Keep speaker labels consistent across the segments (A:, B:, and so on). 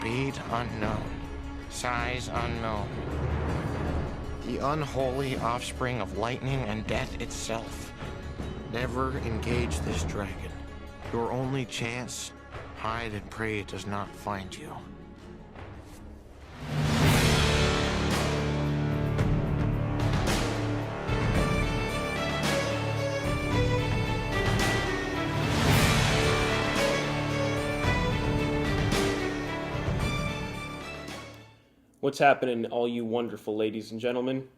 A: Speed unknown. Size unknown. The unholy offspring of lightning and death itself. Never engage this dragon. Your only chance, hide and pray it does not find you.
B: What's happening, all you wonderful ladies and gentlemen?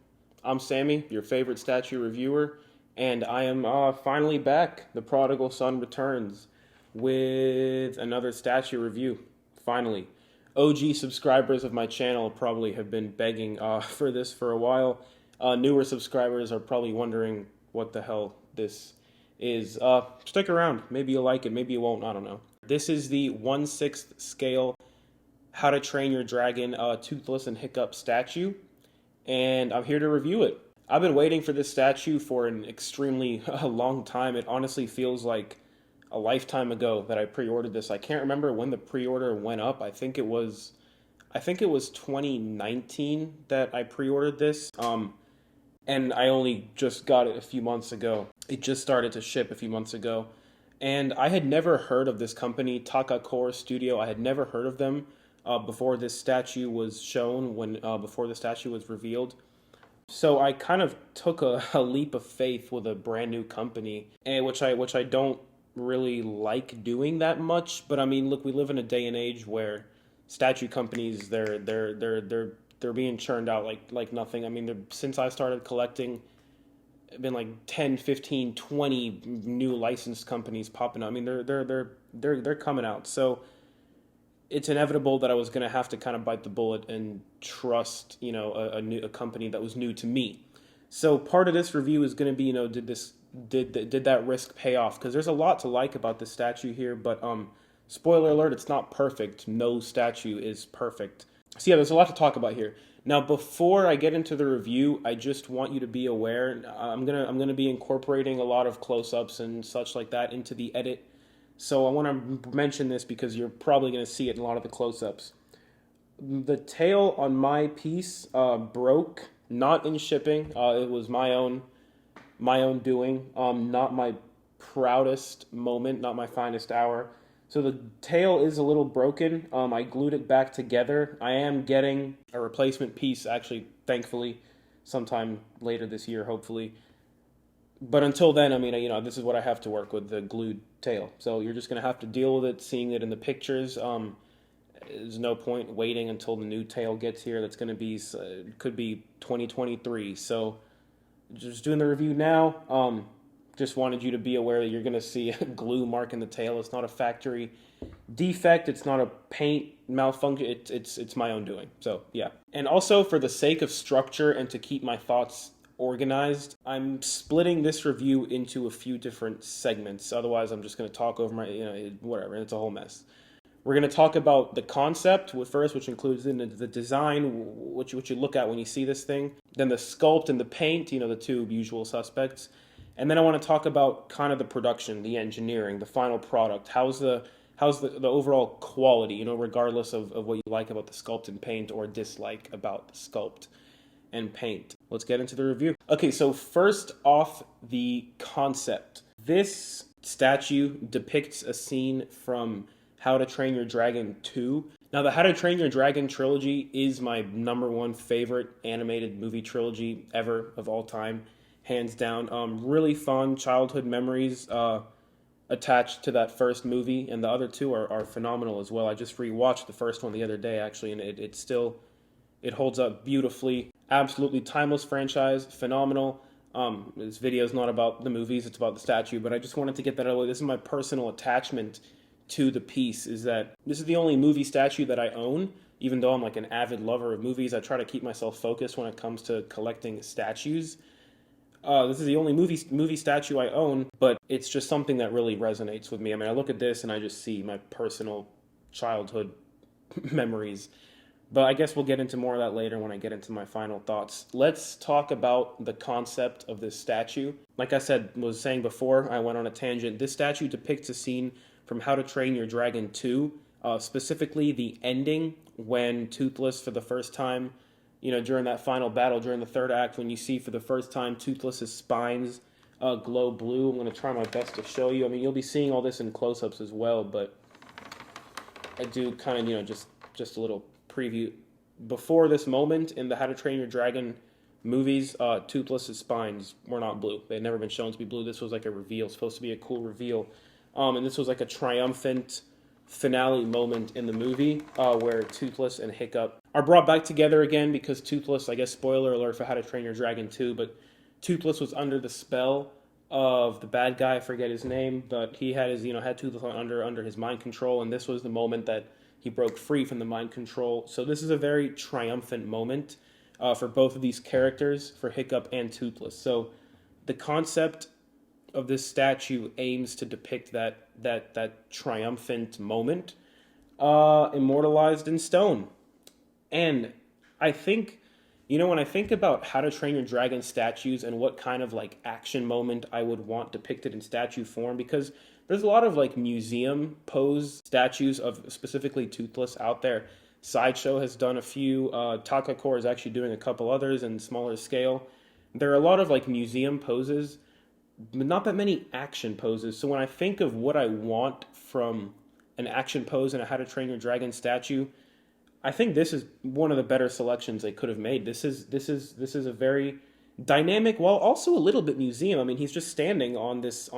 B: I'm Sammy, your favorite statue reviewer, and I am finally back. The Prodigal Son returns with another statue review, finally. OG subscribers of my channel probably have been begging for this for a while. Newer subscribers are probably wondering what the hell this is. Stick around. Maybe you'll like it, maybe you won't, I don't know. This is the 1/6 scale How to Train Your Dragon Toothless and Hiccup statue, and I'm here to review it. I've been waiting for this statue for an extremely long time. It honestly feels like a lifetime ago that I pre-ordered this. I can't remember when the pre-order went up. I think it was 2019 that I pre-ordered this, and I only just got it a few months ago. It just started to ship a few months ago, and I had never heard of this company, Taka Studio. I had never heard of them before this statue was shown, before the statue was revealed. So I kind of took a leap of faith with a brand new company, and which I don't really like doing that much. But I mean, look, we live in a day and age where statue companies they're being churned out like nothing. I mean, since I started collecting, been like 10, 15, 20 new licensed companies popping up. I mean, they're coming out. So it's inevitable that I was going to have to kind of bite the bullet and trust, a company that was new to me. So part of this review is going to be, did that risk pay off? Because there's a lot to like about this statue here, but spoiler alert, it's not perfect. No statue is perfect. So yeah, there's a lot to talk about here. Now, before I get into the review, I just want you to be aware. I'm gonna be incorporating a lot of close-ups and such like that into the edit. So I want to mention this because you're probably going to see it in a lot of the close-ups. The tail on my piece broke, not in shipping. It was my own doing. Not my proudest moment, not my finest hour. So the tail is a little broken. I glued it back together. I am getting a replacement piece, actually, thankfully, sometime later this year, hopefully. But until then, I mean, this is what I have to work with, the glued tail. So you're just going to have to deal with it, seeing it in the pictures. There's no point waiting until the new tail gets here. That's going to be, could be 2023. So just doing the review now. Just wanted you to be aware that you're going to see a glue mark in the tail. It's not a factory defect. It's not a paint malfunction. It's my own doing. So yeah. And also, for the sake of structure and to keep my thoughts organized, I'm splitting this review into a few different segments. Otherwise, I'm just going to talk over whatever. It's a whole mess. We're going to talk about the concept first, which includes the design, what you look at when you see this thing. Then the sculpt and the paint, the two usual suspects. And then I want to talk about kind of the production, the engineering, the final product. How's the overall quality, regardless of what you like about the sculpt and paint or dislike about the sculpt and paint. Let's get into the review. Okay, so first off, the concept. This statue depicts a scene from How to Train Your Dragon 2. Now, the How to Train Your Dragon trilogy is my #1 favorite animated movie trilogy ever, of all time, hands down. Really fun childhood memories attached to that first movie, and the other two are phenomenal as well. I just rewatched the first one the other day, actually, and it holds up beautifully. Absolutely timeless franchise, phenomenal. This video is not about the movies, it's about the statue, but I just wanted to get that out of the way. This is my personal attachment to the piece, is that this is the only movie statue that I own. Even though I'm like an avid lover of movies, I try to keep myself focused when it comes to collecting statues. This is the only movie statue I own, but it's just something that really resonates with me. I mean, I look at this and I just see my personal childhood memories. But I guess we'll get into more of that later when I get into my final thoughts. Let's talk about the concept of this statue. Like I was saying before, I went on a tangent. This statue depicts a scene from How to Train Your Dragon 2. specifically the ending when Toothless for the first time, during that final battle, during the third act, when you see for the first time Toothless's spines glow blue. I'm going to try my best to show you. I mean, you'll be seeing all this in close-ups as well, but I do kind of, just a little preview. Before this moment in the How to Train Your Dragon movies, Toothless's spines were not blue. They had never been shown to be blue. This was like a reveal, supposed to be a cool reveal. And this was like a triumphant finale moment in the movie where Toothless and Hiccup are brought back together again because Toothless, I guess spoiler alert for How to Train Your Dragon 2, but Toothless was under the spell of the bad guy, I forget his name, but he had his, had Toothless under his mind control, and this was the moment that he broke free from the mind control. So this is a very triumphant moment for both of these characters, for Hiccup and Toothless. So the concept of this statue aims to depict that triumphant moment, immortalized in stone. And I think, when I think about How to Train Your Dragon statues and what kind of like action moment I would want depicted in statue form, because there's a lot of like museum pose statues of specifically Toothless out there. Sideshow has done a few. Taka Corp is actually doing a couple others in smaller scale. There are a lot of like museum poses, but not that many action poses. So when I think of what I want from an action pose in a How to Train Your Dragon statue, I think this is one of the better selections they could have made. This is a very dynamic, while also a little bit museum. I mean, he's just standing on this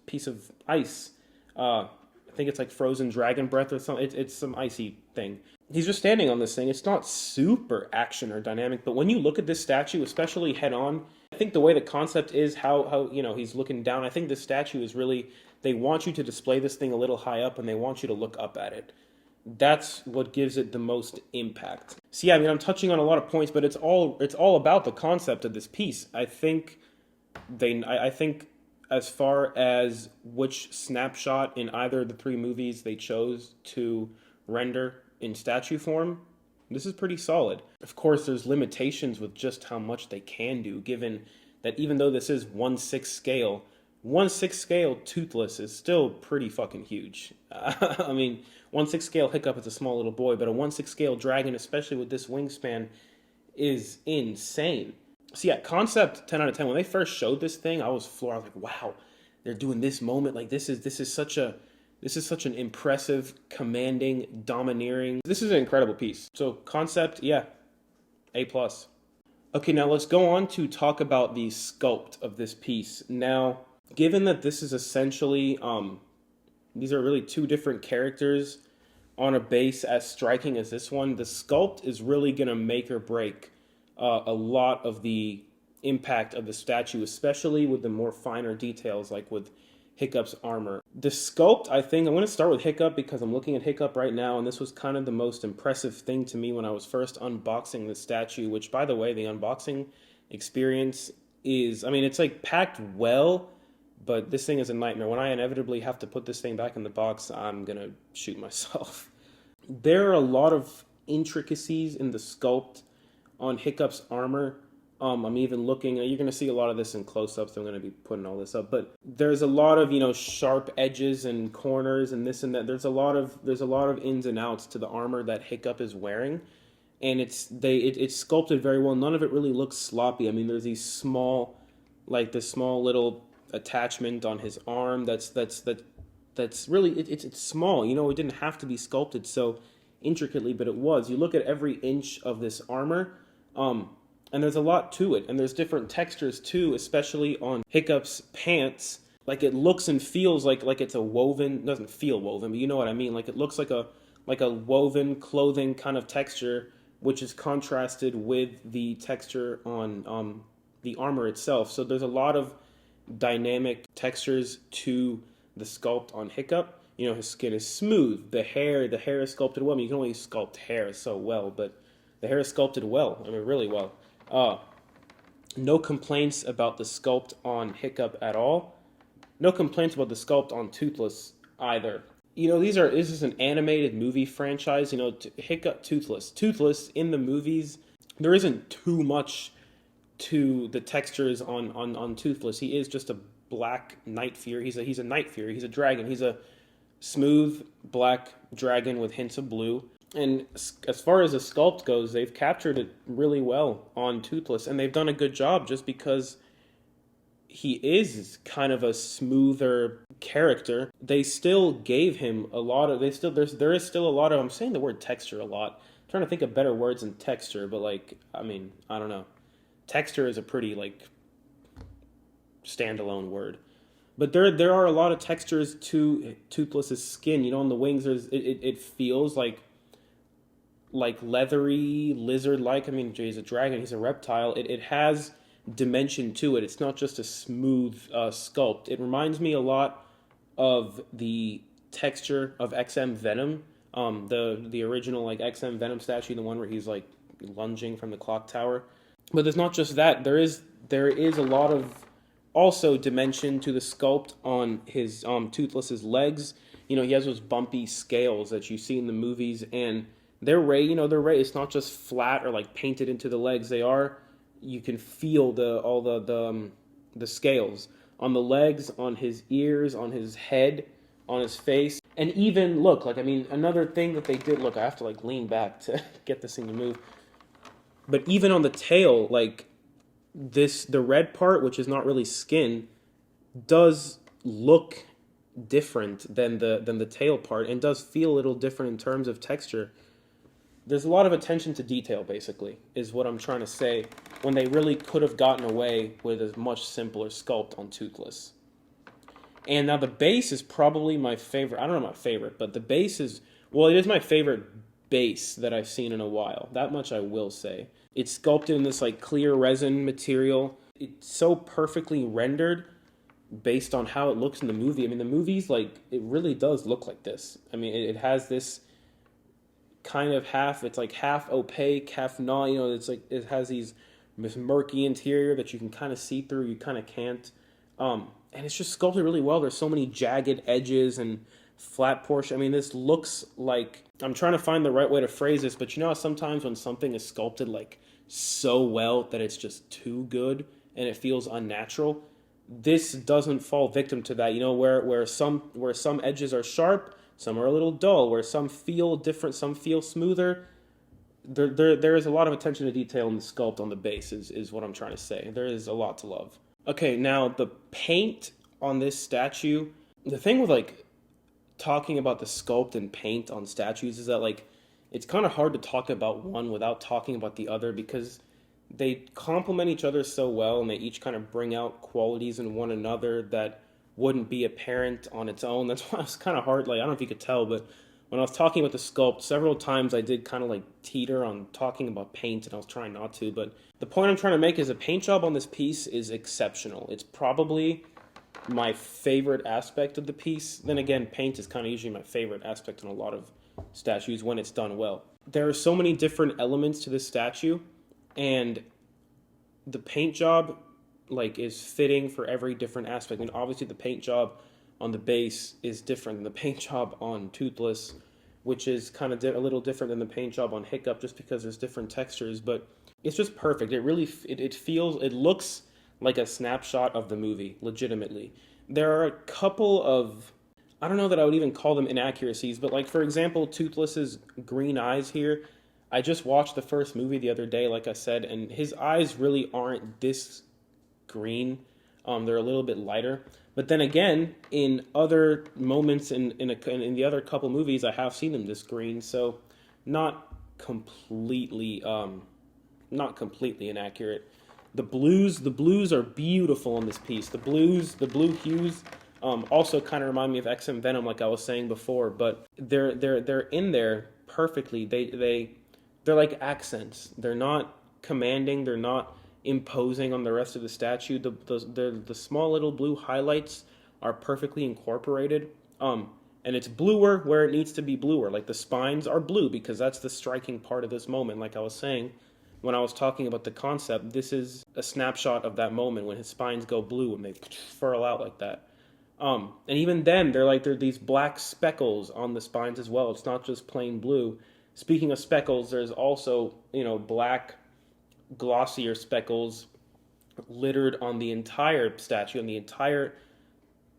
B: piece of ice. I think it's like frozen dragon breath or something. It's some icy thing. He's just standing on this thing. It's not super action or dynamic, but when you look at this statue, especially head on, I think the way the concept is how he's looking down. I think this statue is really, they want you to display this thing a little high up and they want you to look up at it. That's what gives it the most impact. So yeah, I mean, I'm touching on a lot of points, but it's all about the concept of this piece. I think as far as which snapshot in either of the three movies they chose to render in statue form, this is pretty solid. Of course, there's limitations with just how much they can do, given that even though this is 1/6 scale, 1/6 scale Toothless is still pretty fucking huge. I mean, 1/6 scale Hiccup is a small little boy, but a 1/6 scale dragon, especially with this wingspan, is insane. So yeah, concept 10 out of 10. When they first showed this thing, I was floored. I was like, wow, they're doing this moment. Like this is such an impressive, commanding, domineering. This is an incredible piece. So concept, yeah, A+. Okay, now let's go on to talk about the sculpt of this piece. Now, given that this is essentially, these are really two different characters on a base as striking as this one, the sculpt is really going to make or break a lot of the impact of the statue, especially with the more finer details, like with Hiccup's armor. The sculpt, I think, I'm going to start with Hiccup because I'm looking at Hiccup right now, and this was kind of the most impressive thing to me when I was first unboxing the statue, which, by the way, the unboxing experience is, I mean, it's like packed well, but this thing is a nightmare. When I inevitably have to put this thing back in the box, I'm going to shoot myself. There are a lot of intricacies in the sculpt on Hiccup's armor. I'm even looking, you're going to see a lot of this in close-ups. I'm going to be putting all this up, but there's a lot of, sharp edges and corners and this and that. There's a lot of ins and outs to the armor that Hiccup is wearing, and it's sculpted very well. None of it really looks sloppy. I mean, there's these small little attachment on his arm that's really it's small. It didn't have to be sculpted so intricately, but it was. You look at every inch of this armor, and there's a lot to it, and there's different textures too, especially on Hiccup's pants. Like it looks and feels like it's a woven, doesn't feel woven, but you know what I mean. Like it looks like a woven clothing kind of texture, which is contrasted with the texture on the armor itself. So there's a lot of dynamic textures to the sculpt on Hiccup. His skin is smooth. The hair is sculpted well. I mean, you can only sculpt hair so well, but the hair is sculpted well. I mean, really well. No complaints about the sculpt on Hiccup at all. No complaints about the sculpt on Toothless either. This is an animated movie franchise. Hiccup, Toothless in the movies, there isn't too much to the textures on Toothless. He is just a black night fury. He's a night fury. He's a dragon. He's a Smooth black dragon with hints of blue. And as far as the sculpt goes, they've captured it really well on Toothless, and they've done a good job just because he is kind of a smoother character. They still gave him a lot of there is still a lot of, I'm saying the word texture a lot. I'm trying to think of better words than texture, but like, I mean, I don't know. Texture is a pretty like standalone word. But there are a lot of textures to Toothless's skin. You know, on the wings, it feels like leathery, lizard-like. I mean, Jay, he's a dragon, he's a reptile. It has dimension to it. It's not just a smooth sculpt. It reminds me a lot of the texture of XM Venom, the original like XM Venom statue, the one where he's like lunging from the clock tower. But there's not just that. There is a lot of also dimension to the sculpt on his Toothless's legs. You know, he has those bumpy scales that you see in the movies, and they're raised. It's not just flat or like painted into the legs. You can feel the scales on the legs, on his ears, on his head, on his face, and even look, like, I mean, another thing that they did, look, I have to like lean back to get this thing to move. But even on the tail, like the red part, which is not really skin, does look different than the tail part, and does feel a little different in terms of texture. There's a lot of attention to detail, basically, is what I'm trying to say, when they really could have gotten away with a much simpler sculpt on Toothless. And now the base is probably my favorite. I don't know my favorite, but the base is, well, it is my favorite base that I've seen in a while. That much I will say. It's sculpted in this like clear resin material. It's so perfectly rendered based on how it looks in the movie. I mean, the movie's like, it really does look like this. I mean, it has this kind of it's like half opaque, half not, you know, it's like, it has this murky interior that you can kind of see through, you kind of can't. And it's just sculpted really well. There's so many jagged edges and flat portion. I mean, this looks like, I'm trying to find the right way to phrase this, but you know how sometimes when something is sculpted like so well that it's just too good and it feels unnatural? This doesn't fall victim to that. You know, where some edges are sharp, some are a little dull, where some feel different, some feel smoother. There is a lot of attention to detail in the sculpt on the base, is what I'm trying to say. There is a lot to love. Okay, now the paint on this statue, the thing with like talking about the sculpt and paint on statues is that like it's kind of hard to talk about one without talking about the other, because they complement each other so well, and they each kind of bring out qualities in one another that wouldn't be apparent on its own. That's why it's kind of hard. Like, I don't know if you could tell, but when I was talking about the sculpt, several times I did kind of like teeter on talking about paint, and I was trying not to. But the point I'm trying to make is the paint job on this piece is exceptional. It's probably my favorite aspect of the piece. Then again, paint is kind of usually my favorite aspect in a lot of statues when it's done well. There are so many different elements to this statue, and the paint job like is fitting for every different aspect. And obviously the paint job on the base is different than the paint job on Toothless, which is kind of a little different than the paint job on Hiccup, just because there's different textures. But it's just perfect. It really it looks like a snapshot of the movie, legitimately. There are a couple of, I don't know that I would even call them inaccuracies, but like, for example, Toothless's green eyes here. I just watched the first movie the other day, like I said, and his eyes really aren't this green. They're a little bit lighter. But then again, in other moments in the other couple movies, I have seen them this green, so not completely inaccurate. The blues are beautiful in this piece. The blue hues also kind of remind me of XM Venom, like I was saying before, but they're in there perfectly. They're like accents. They're not commanding. They're not imposing on the rest of the statue. The small little blue highlights are perfectly incorporated. And it's bluer where it needs to be bluer. Like the spines are blue because that's the striking part of this moment. Like I was saying when I was talking about the concept, this is a snapshot of that moment when his spines go blue and they furl out like that. And even then, they're these black speckles on the spines as well. It's not just plain blue. Speaking of speckles, there's also, black, glossier speckles littered on the entire statue, on the entire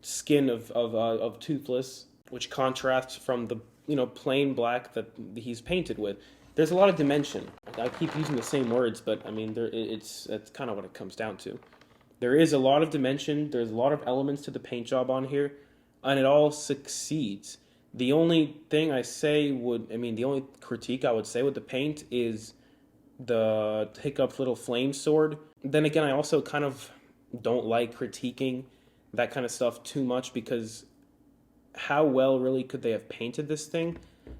B: skin of Toothless. which contrasts from the, plain black that he's painted with. There's a lot of dimension. I keep using the same words, but I mean, that's kind of what it comes down to. There is a lot of dimension. There's a lot of elements to the paint job on here, and it all succeeds. The only thing the only critique I would say with the paint is the Hiccup's little flame sword. Then again, I also kind of don't like critiquing that kind of stuff too much, because how well really could they have painted this thing?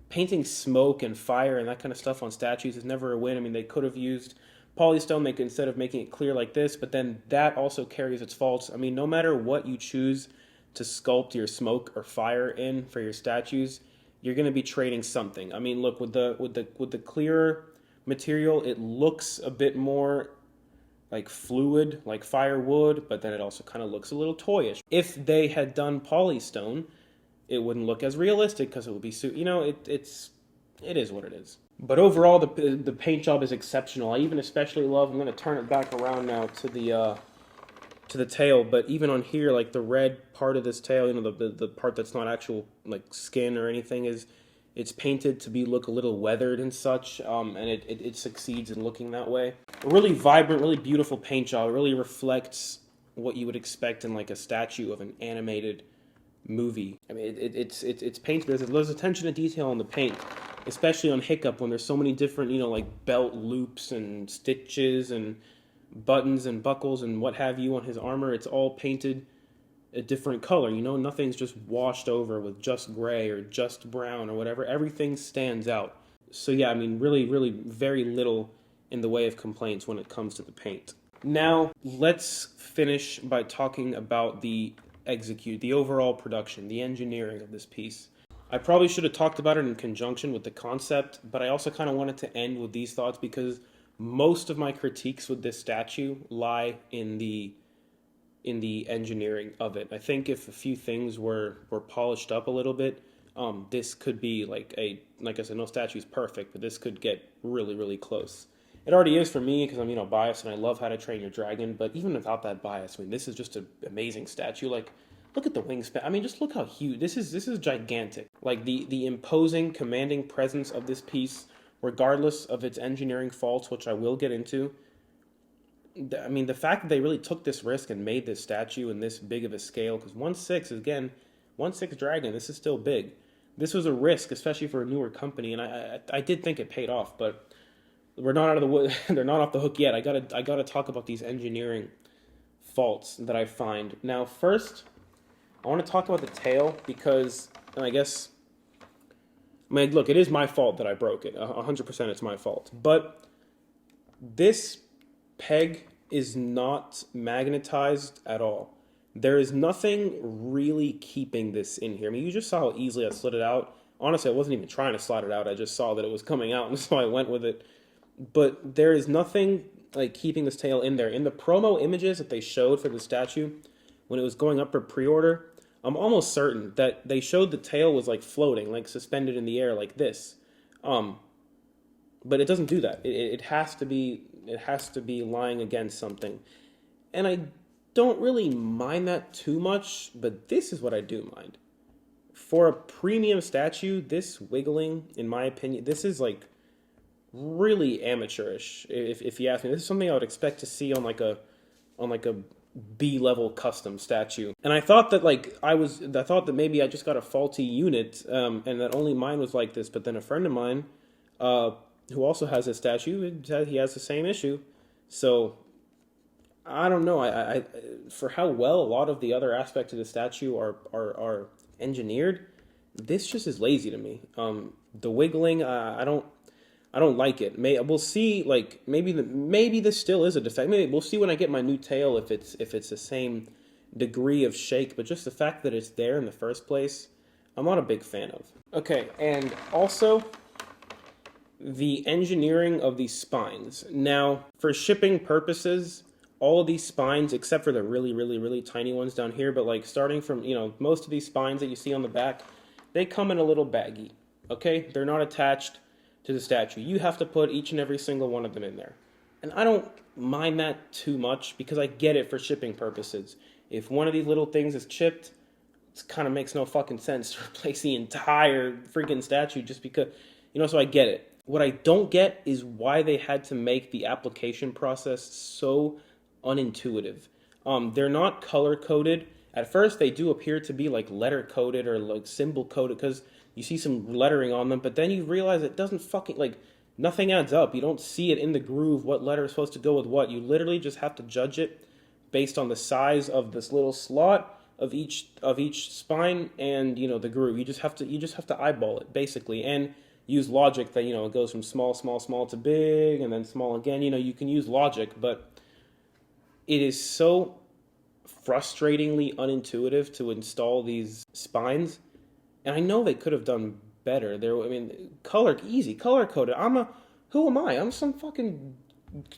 B: Painting smoke and fire and that kind of stuff on statues is never a win. I mean, they could have used polystone instead of making it clear like this, but then that also carries its faults. I mean, no matter what you choose to sculpt your smoke or fire in for your statues, you're going to be trading something. I mean, look, with the clearer material, it looks a bit more like fluid, like firewood, but then it also kind of looks a little toyish. If they had done polystone, it wouldn't look as realistic, because it would be it is what it is. But overall, the paint job is exceptional. I even especially love, I'm going to turn it back around now to the tail, but even on here, like the red part of this tail, the part that's not actual like skin or anything, it's painted to look a little weathered and such, and it succeeds in looking that way. A really vibrant, really beautiful paint job. It really reflects what you would expect in like a statue of an animated movie. I mean, it's painted. There's attention to detail on the paint, especially on Hiccup, when there's so many different, like belt loops and stitches and buttons and buckles and what have you on his armor. It's all painted a different color, nothing's just washed over with just gray or just brown or whatever. Everything stands out. So yeah, I mean, really, really very little in the way of complaints when it comes to the paint. Now, let's finish by talking about the overall production, the engineering of this piece. I probably should have talked about it in conjunction with the concept, but I also kind of wanted to end with these thoughts, because most of my critiques with this statue lie in the engineering of it. I think if a few things were polished up a little bit, this could be like I said, no statue's perfect, but this could get really, really close. It already is for me, because I'm, biased, and I love How to Train Your Dragon, but even without that bias, I mean, this is just an amazing statue. Like, look at the wingspan. I mean, just look how huge. This is gigantic. Like, the imposing, commanding presence of this piece, regardless of its engineering faults, which I will get into. I mean, the fact that they really took this risk and made this statue in this big of a scale, because 1/6 dragon, this is still big. This was a risk, especially for a newer company, and I did think it paid off, but we're not out of the wood. They're not off the hook yet. I gotta talk about these engineering faults that I find. Now, first, I want to talk about the tail, because, and I guess, I mean, look, it is my fault that I broke it. 100% it's my fault. But this peg is not magnetized at all. There is nothing really keeping this in here. I mean, you just saw how easily I slid it out. Honestly, I wasn't even trying to slide it out. I just saw that it was coming out, and so I went with it. But there is nothing like keeping this tail in there. In the promo images that they showed for the statue, when it was going up for pre-order, I'm almost certain that they showed the tail was like floating, like suspended in the air like this. But it doesn't do that. It has to be lying against something. And I don't really mind that too much, but this is what I do mind. For a premium statue, this wiggling, in my opinion, this is like really amateurish, if you ask me. This is something I would expect to see on like a B-level custom statue. And I thought that maybe I just got a faulty unit, and that only mine was like this. But then a friend of mine, who also has a statue, he has the same issue. So I don't know. I for how well a lot of the other aspects of the statue are engineered, this just is lazy to me. The wiggling, I don't like it. We'll see. Like maybe this still is a defect. Maybe we'll see when I get my new tail if it's the same degree of shake. But just the fact that it's there in the first place, I'm not a big fan of. Okay, and also the engineering of these spines. Now, for shipping purposes, all of these spines, except for the really, really, really tiny ones down here, but like starting from, most of these spines that you see on the back, they come in a little baggie. Okay, they're not attached to the statue. You have to put each and every single one of them in there. And I don't mind that too much, because I get it for shipping purposes. If one of these little things is chipped, it kind of makes no fucking sense to replace the entire freaking statue just because, so I get it. What I don't get is why they had to make the application process so unintuitive. They're not color coded. At first, they do appear to be like letter coded or like symbol coded because you see some lettering on them, but then you realize it doesn't fucking like nothing adds up. You don't see it in the groove what letter is supposed to go with what. You literally just have to judge it based on the size of this little slot of each spine and the groove. You just have to eyeball it basically and use logic that it goes from small to big and then small again. You can use logic, but it is so frustratingly unintuitive to install these spines. And I know they could have done better. Color coded. Who am I? I'm some fucking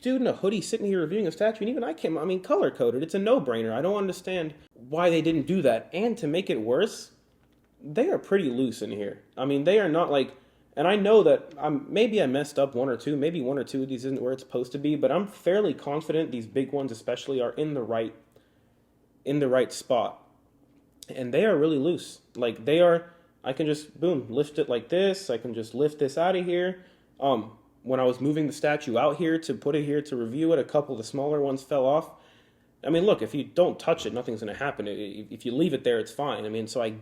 B: dude in a hoodie sitting here reviewing a statue, and even I can't. Color coded. It's a no-brainer. I don't understand why they didn't do that. And to make it worse, they are pretty loose in here. They are not like. And I know that maybe I messed up one or two. Maybe one or two of these isn't where it's supposed to be, but I'm fairly confident these big ones, especially, are in the right spot. And they are really loose. Like they are. I can just boom lift it like this. I can just lift this out of here. When I was moving the statue out here to put it here to review it, a couple of the smaller ones fell off. Look, if you don't touch it, nothing's going to happen. If you leave it there, it's fine. So I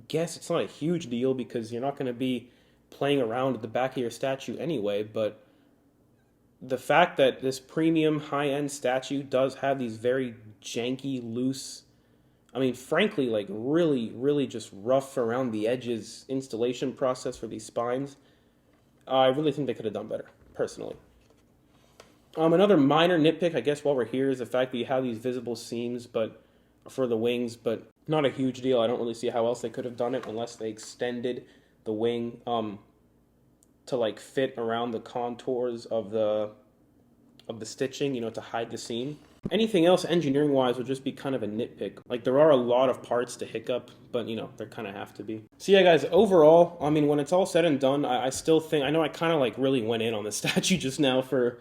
B: guess it's not a huge deal because you're not going to be playing around at the back of your statue anyway. But the fact that this premium high-end statue does have these very janky, loose, frankly, like really, really just rough around the edges installation process for these spines, I really think they could have done better, personally. Another minor nitpick, I guess, while we're here is the fact that you have these visible seams for the wings, but not a huge deal. I don't really see how else they could have done it unless they extended the wing to like fit around the contours of the stitching, to hide the seam. Anything else engineering-wise would just be kind of a nitpick. Like, there are a lot of parts to Hiccup, but, there kind of have to be. So, yeah, guys, overall, when it's all said and done, I still think... I know I kind of, like, really went in on the statue just now for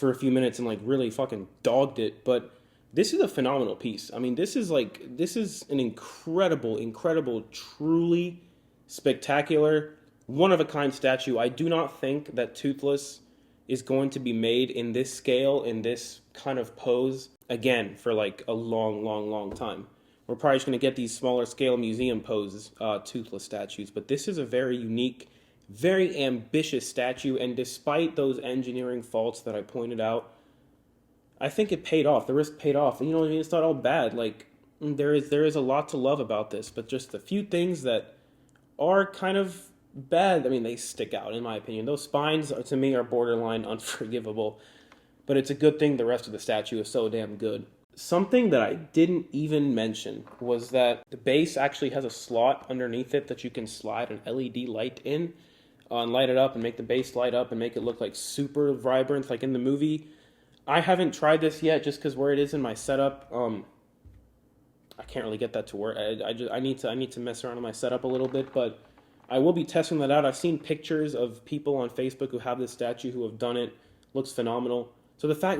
B: a few minutes and, like, really fucking dogged it, but this is a phenomenal piece. This is an incredible, truly spectacular, one-of-a-kind statue. I do not think that Toothless is going to be made in this scale, in this kind of pose, again, for like a long time. We're probably just going to get these smaller scale museum poses, Toothless statues, but this is a very unique, very ambitious statue, and despite those engineering faults that I pointed out, I think it paid off. The risk paid off. And it's not all bad. Like, there is a lot to love about this, but just a few things that are kind of bad, they stick out, in my opinion. Those spines, to me, are borderline unforgivable. But it's a good thing the rest of the statue is so damn good. Something that I didn't even mention was that the base actually has a slot underneath it that you can slide an LED light in and light it up and make the base light up and make it look like super vibrant, like in the movie. I haven't tried this yet just because where it is in my setup, I can't really get that to work. I need to mess around with my setup a little bit, but I will be testing that out. I've seen pictures of people on Facebook who have this statue who have done it. Looks phenomenal. So the fact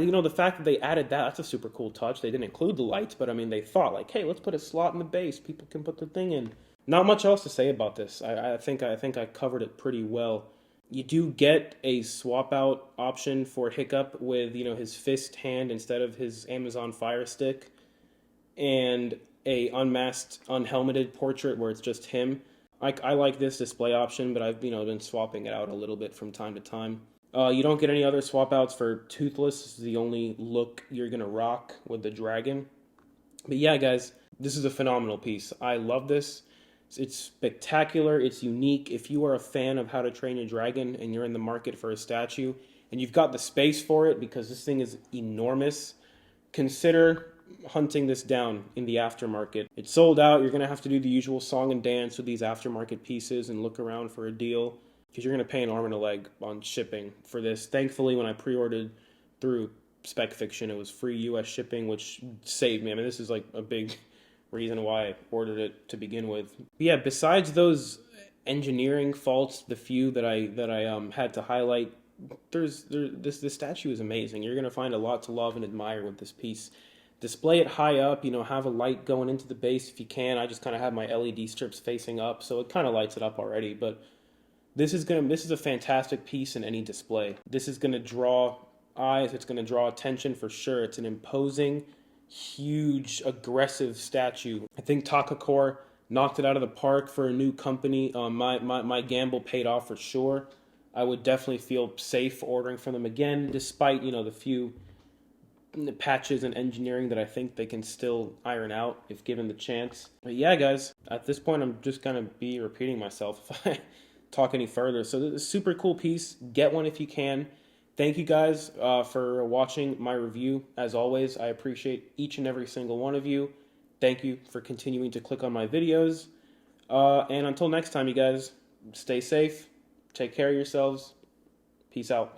B: that they added that's a super cool touch. They didn't include the lights, but they thought like, hey, let's put a slot in the base. People can put the thing in. Not much else to say about this. I think I covered it pretty well. You do get a swap out option for Hiccup with his fist hand instead of his Amazon Fire Stick, and a unmasked, unhelmeted portrait where it's just him. I like this display option, but I've been swapping it out a little bit from time to time. You don't get any other swap outs for Toothless. This is the only look you're going to rock with the dragon. But yeah, guys, this is a phenomenal piece. I love this. It's spectacular. It's unique. If you are a fan of How to Train Your Dragon and you're in the market for a statue and you've got the space for it because this thing is enormous, consider hunting this down in the aftermarket. It's sold out. You're going to have to do the usual song and dance with these aftermarket pieces and look around for a deal because you're going to pay an arm and a leg on shipping for this. Thankfully, when I pre-ordered through Spec Fiction, it was free U.S. shipping, which saved me. This is like a big reason why I ordered it to begin with. But yeah, besides those engineering faults, the few that I had to highlight, this statue is amazing. You're going to find a lot to love and admire with this piece. display it high up, you know, have a light going into the base if you can. I just kind of have my LED strips facing up, so it kind of lights it up already. But this is a fantastic piece in any display. This is gonna draw eyes. It's gonna draw attention for sure. It's an imposing, huge, aggressive statue. I think Taka knocked it out of the park for a new company. My gamble paid off for sure. I would definitely feel safe ordering from them again, despite, you know, the few patches and engineering that I think they can still iron out if given the chance. But yeah, guys, at this point, I'm just gonna be repeating myself if I talk any further. So this is a super cool piece. Get one if you can. Thank you guys for watching my review. As always, I appreciate each and every single one of you. Thank you for continuing to click on my videos. And until next time, you guys, stay safe. Take care of yourselves. Peace out.